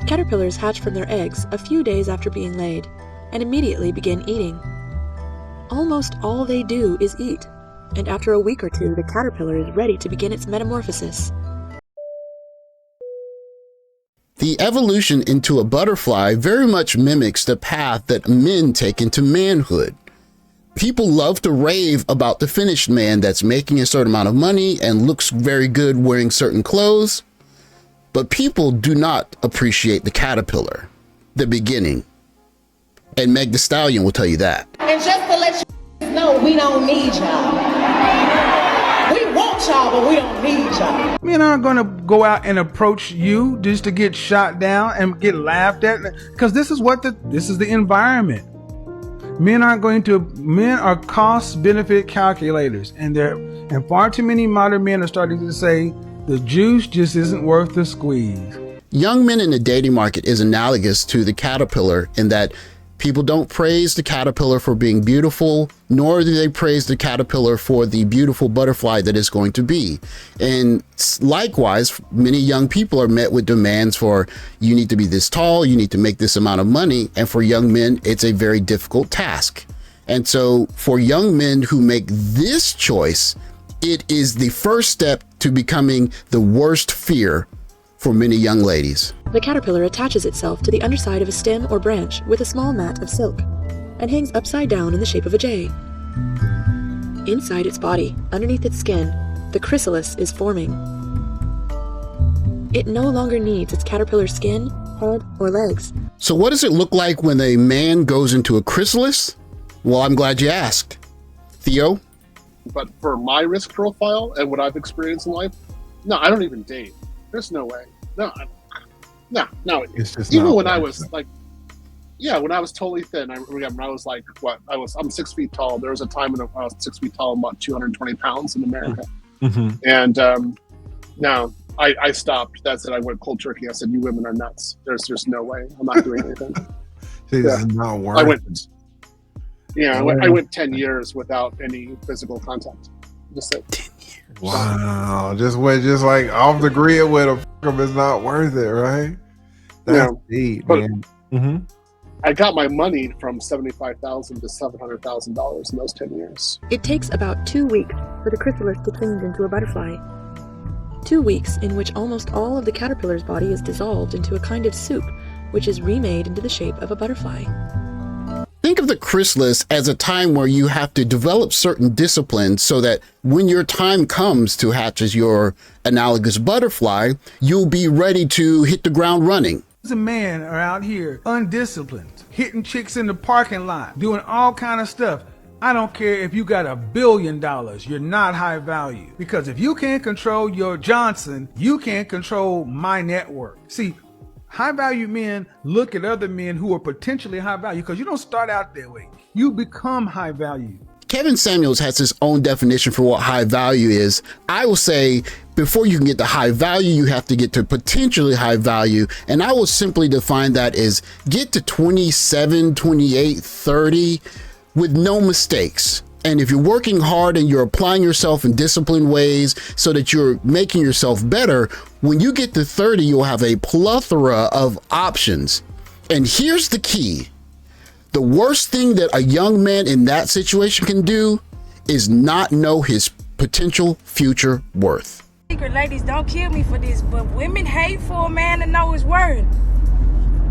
Caterpillars hatch from their eggs a few days after being laid and immediately begin eating. Almost all they do is eat, and after a week or two, the caterpillar is ready to begin its metamorphosis. The evolution into a butterfly very much mimics the path that men take into manhood. People love to rave about the finished man that's making a certain amount of money and looks very good wearing certain clothes, but people do not appreciate the caterpillar, the beginning. And Meg Thee Stallion will tell you that. And just to let you know, we don't need y'all. We want y'all, but we don't need y'all. Men aren't going to go out and approach you just to get shot down and get laughed at, because this is the environment. Men are cost benefit calculators, and far too many modern men are starting to say the juice just isn't worth the squeeze. Young men in the dating market is analogous to the caterpillar in that people don't praise the caterpillar for being beautiful, nor do they praise the caterpillar for the beautiful butterfly that it's going to be. And likewise, many young people are met with demands for, you need to be this tall, you need to make this amount of money. And for young men, it's a very difficult task. And so for young men who make this choice, it is the first step to becoming the worst fear for many young ladies. The caterpillar attaches itself to the underside of a stem or branch with a small mat of silk and hangs upside down in the shape of a J. Inside its body, underneath its skin, the chrysalis is forming. It no longer needs its caterpillar skin, head, or legs. So what does it look like when a man goes into a chrysalis? Well, I'm glad you asked. Theo? But for my risk profile and what I've experienced in life, no, I don't even date. There's no way. No. It's just even not when I worth was it. like, when I was totally thin. I remember when I was like, I'm 6 feet tall. There was a time when I was 6 feet tall, about 220 pounds in America. Mm-hmm. And no, I stopped. That's it. I went cold turkey. I said, you women are nuts. There's just no way. I'm not doing anything. It's not worth I went, it. I went 10 years without any physical contact. Just it. 10 years. Wow, just like off the grid with a f***em is not worth it, right? That's deep, man. Mm-hmm. I got my money from $75,000 to $700,000 in those 10 years. It takes about 2 weeks for the chrysalis to change into a butterfly. 2 weeks in which almost all of the caterpillar's body is dissolved into a kind of soup, which is remade into the shape of a butterfly. Think of the chrysalis as a time where you have to develop certain disciplines so that when your time comes to hatch as your analogous butterfly, you'll be ready to hit the ground running. Some men are out here undisciplined, hitting chicks in the parking lot, doing all kind of stuff. I don't care if you got $1 billion, you're not high value. Because if you can't control your Johnson, you can't control my network. See, high value men look at other men who are potentially high value because you don't start out that way. You become high value. Kevin Samuels has his own definition for what high value is. I will say before you can get to high value, you have to get to potentially high value. And I will simply define that as get to 27, 28, 30 with no mistakes. And if you're working hard and you're applying yourself in disciplined ways so that you're making yourself better, when you get to 30, you'll have a plethora of options. And here's the key. The worst thing that a young man in that situation can do is not know his potential future worth. Secret ladies, don't kill me for this, but women hate for a man to know his worth.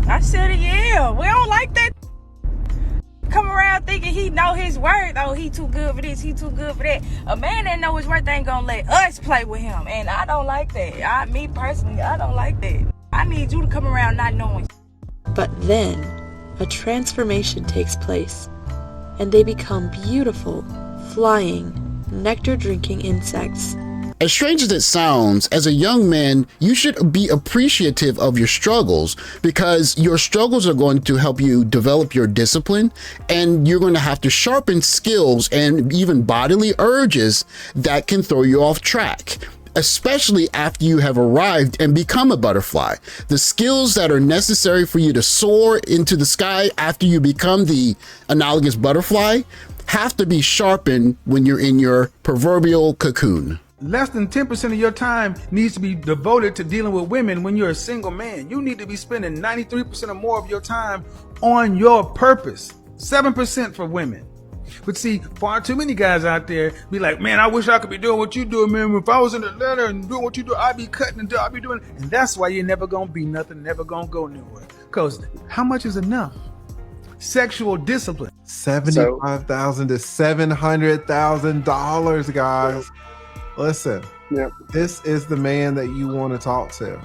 I said it, yeah. We don't like that. Come around thinking he know his worth. Oh, he too good for this, he too good for that. A man that know his worth ain't gonna let us play with him. And I don't like that. Me personally, I don't like that. I need you to come around not knowing. But then, a transformation takes place, and they become beautiful, flying, nectar-drinking insects. As strange as it sounds, as a young man, you should be appreciative of your struggles because your struggles are going to help you develop your discipline, and you're going to have to sharpen skills and even bodily urges that can throw you off track, especially after you have arrived and become a butterfly. The skills that are necessary for you to soar into the sky after you become the analogous butterfly have to be sharpened when you're in your proverbial cocoon. Less than 10% of your time needs to be devoted to dealing with women when you're a single man. You need to be spending 93% or more of your time on your purpose. 7% for women. But see, far too many guys out there be like, man, I wish I could be doing what you do, man. If I was in Atlanta and doing what you do, I'd be cutting and I'd be doing. And that's why you're never going to be nothing, never going to go nowhere. Because how much is enough? Sexual discipline. $75,000 to $700,000, guys. Listen, this is the man that you want to talk to,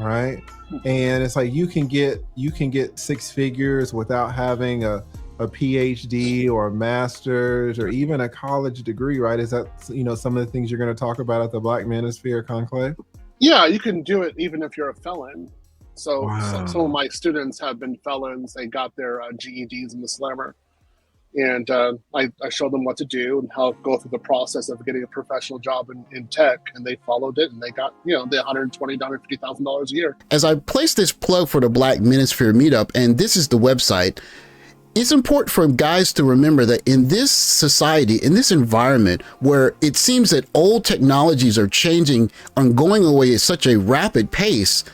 right? And it's like you can get 6 figures without having a PhD or a master's or even a college degree, right? Is that, you know, some of the things you're going to talk about at the Black Manosphere Conclave? Yeah, you can do it even if you're a felon. So some of my students have been felons. They got their GEDs in the slammer. And I showed them what to do and how to go through the process of getting a professional job in tech. And they followed it and they got, you know, the $120,000, $150,000 a year. As I place this plug for the Black Manosphere meetup, and this is the website, it's important for guys to remember that in this society, in this environment where it seems that old technologies are changing and going away at such a rapid pace,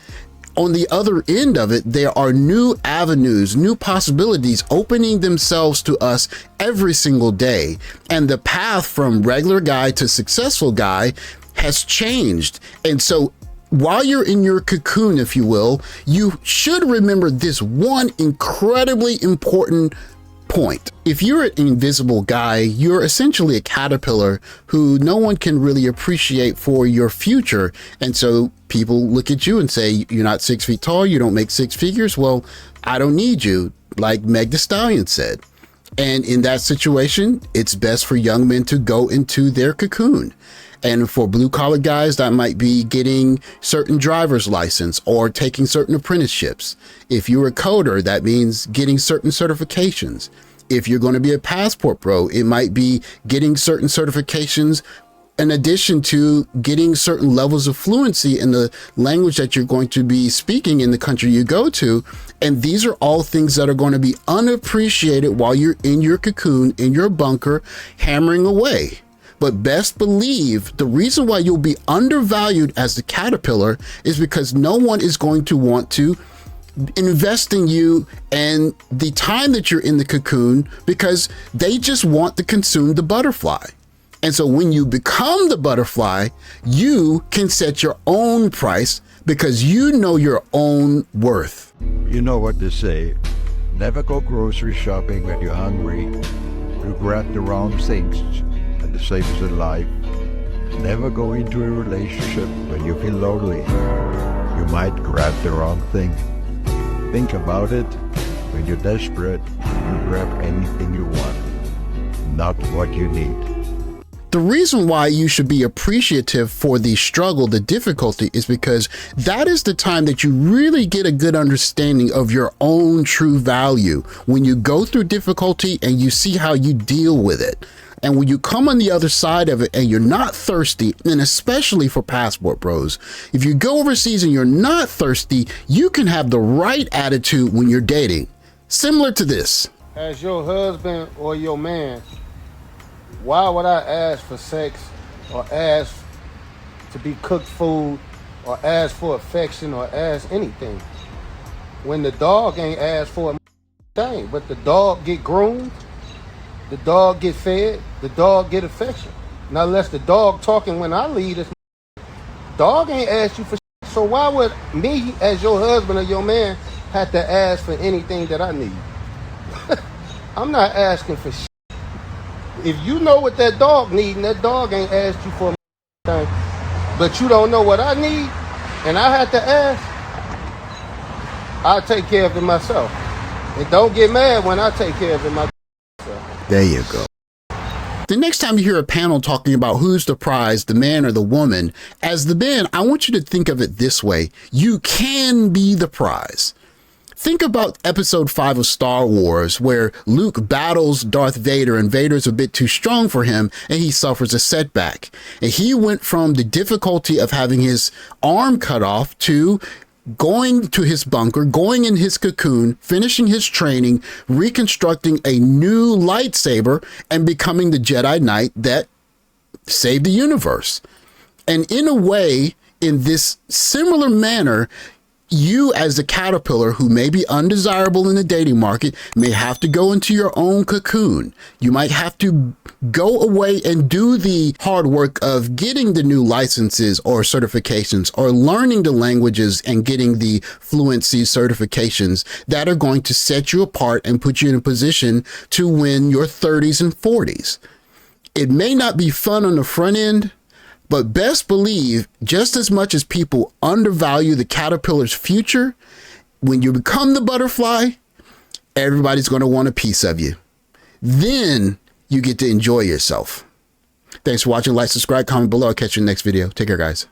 on the other end of it, there are new avenues, new possibilities opening themselves to us every single day. And the path from regular guy to successful guy has changed. And so while you're in your cocoon, if you will, you should remember this one incredibly important point. If you're an invisible guy, you're essentially a caterpillar who no one can really appreciate for your future. And so people look at you and say, you're not 6 feet tall, you don't make 6 figures. Well, I don't need you, like Meg Thee Stallion said. And in that situation, it's best for young men to go into their cocoon. And for blue collar guys, that might be getting certain driver's license or taking certain apprenticeships. If you're a coder, that means getting certain certifications. If you're going to be a passport pro, it might be getting certain certifications in addition to getting certain levels of fluency in the language that you're going to be speaking in the country you go to. And these are all things that are going to be unappreciated while you're in your cocoon, in your bunker, hammering away. But best believe the reason why you'll be undervalued as the caterpillar is because no one is going to want to invest in you and the time that you're in the cocoon because they just want to consume the butterfly. And so when you become the butterfly, you can set your own price because you know your own worth. You know what they say, never go grocery shopping when you're hungry. You grab the wrong things. And the same is in life. Never go into a relationship when you feel lonely. You might grab the wrong thing. Think about it. When you're desperate, you grab anything you want, not what you need. The reason why you should be appreciative for the struggle, the difficulty, is because that is the time that you really get a good understanding of your own true value. When you go through difficulty and you see how you deal with it. And when you come on the other side of it and you're not thirsty, and especially for passport bros, if you go overseas and you're not thirsty, you can have the right attitude when you're dating. Similar to this. As your husband or your man, why would I ask for sex or ask to be cooked food or ask for affection or ask anything when the dog ain't asked for a thing? But the dog get groomed, the dog get fed, the dog get affection. Now unless the dog talking when I leave this, dog ain't asked you for shit. So why would me as your husband or your man have to ask for anything that I need? I'm not asking for shit. If you know what that dog needs and that dog ain't asked you for a thing, but you don't know what I need, and I have to ask, I'll take care of it myself. And don't get mad when I take care of it myself. There you go. The next time you hear a panel talking about who's the prize, the man or the woman, as the man, I want you to think of it this way. You can be the prize. Think about episode 5 of Star Wars, where Luke battles Darth Vader and Vader's a bit too strong for him and he suffers a setback. And he went from the difficulty of having his arm cut off to going to his bunker, going in his cocoon, finishing his training, reconstructing a new lightsaber and becoming the Jedi Knight that saved the universe. And in a way, in this similar manner, you as the caterpillar who may be undesirable in the dating market may have to go into your own cocoon. You might have to go away and do the hard work of getting the new licenses or certifications, or learning the languages and getting the fluency certifications that are going to set you apart and put you in a position to win your 30s and 40s. It may not be fun on the front end, but best believe, just as much as people undervalue the caterpillar's future, when you become the butterfly, everybody's going to want a piece of you. Then you get to enjoy yourself. Thanks for watching. Like, subscribe, comment below. I'll catch you in the next video. Take care, guys.